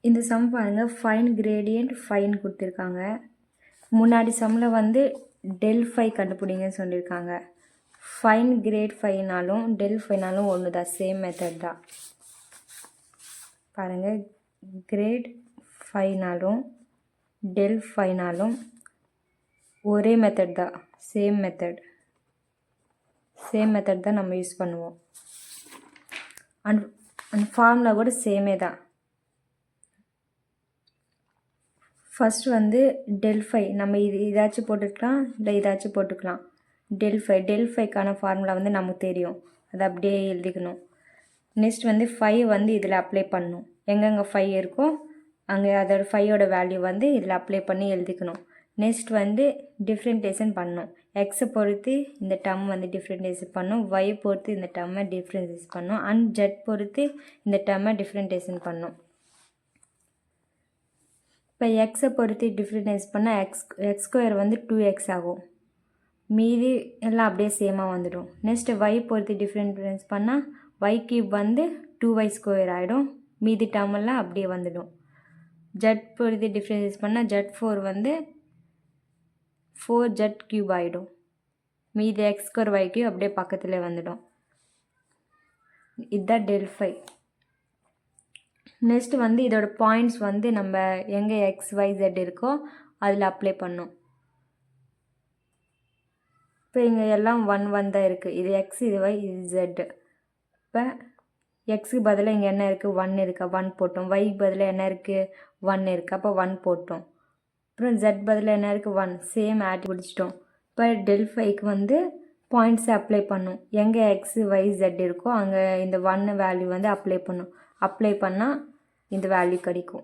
இந்த சம் பாருங்கள், fine gradient fine கொடுத்துருக்காங்க. முன்னாடி சம்மில் வந்து டெல் ஃபை கண்டுபிடிங்கன்னு சொல்லியிருக்காங்க. ஃபைன் கிரேட் ஃபைனாலும் டெல் ஃபைனாலும் ஒன்று தான், சேம் மெத்தட் தான். பாருங்கள், கிரேட் ஃபைனாலும் டெல் ஃபைனாலும் ஒரே மெத்தட் தான், சேம் மெத்தட் தான் நம்ம யூஸ் பண்ணுவோம். அண்ட் ஃபார்முலா கூட சேமே தான். ஃபஸ்ட்டு வந்து டெல் ஃபை நம்ம இதாச்சும் போட்டுக்கலாம், இல்லை இதாச்சும் போட்டுக்கலாம். டெல் ஃபைக்கான ஃபார்முலா வந்து நமக்கு தெரியும், அதை அப்படியே எழுதிக்கணும். நெக்ஸ்ட் வந்து ஃபை வந்து இதில் அப்ளை பண்ணணும். எங்கெங்கே ஃபை இருக்கோ அங்கே அதோட ஃபையோட வேல்யூ வந்து இதில் அப்ளை பண்ணி எழுதிக்கணும். நெக்ஸ்ட் வந்து டிஃப்ரெண்டேஷன் பண்ணணும். எக்ஸை பொறுத்து இந்த டேர்ம் வந்து டிஃப்ரெண்டேஷன் பண்ணணும், ஒய் பொறுத்து இந்த டேர்மை டிஃப்ரெண்டேஷன் பண்ணணும், அண்ட் ஜெட் பொறுத்து இந்த டேர்மை டிஃப்ரெண்டேஷன் பண்ணணும். இப்போ எக்ஸை பொறுத்து டிஃப்ரெண்டேஷன் பண்ணால் எக்ஸ் ஸ்கொயர் வந்து 2x ஆகும். மீதி எல்லாம் அப்படியே சேமாக வந்துடும். நெக்ஸ்ட்டு ஒய் பொறுத்து டிஃப்ரெண்டேஷன் பண்ணால் ஒய் கியூப் வந்து 2y ஸ்கொயர் ஆகிடும். மீதி டேர்மெல்லாம் அப்படியே வந்துடும். ஜெட் பொறுத்து டிஃப்ரெண்டேஷன் பண்ணால் ஜெட் 4 வந்து 4z கியூப் ஆகிடும். மீதி எக்ஸ் ஸ்கொயர் ஒய் கியூப் அப்படியே பக்கத்தில் வந்துடும். இதுதான் டெல் ஃபை. நெக்ஸ்ட் வந்து இதோட பாயிண்ட்ஸ் வந்து நம்ம எங்கே XYZ இருக்கோ அதில் அப்ளை பண்ணோம். இப்போ இங்கே எல்லாம் 1 1 தான் இருக்குது. இது X, இது Y, இது Z. இப்போ எக்ஸுக்கு பதிலாக இங்கே என்ன இருக்குது, 1 இருக்கா, 1 போட்டோம். ஒய்க்கு பதிலாக என்ன இருக்குது, 1 இருக்குது, அப்போ 1 போட்டோம். அப்புறம் Z பதிலாக என்ன இருக்குது, 1, சேம் ஆட் பிடிச்சிட்டோம். இப்போ டெல் ஃபைக்கு வந்து பாயிண்ட்ஸை அப்ளை பண்ணும். எங்கே XYZ இருக்கோ அங்கே இந்த 1 வேல்யூ வந்து அப்ளை பண்ணும். அப்ளை பண்ணால் இந்த வேல்யூ கிடைக்கும்.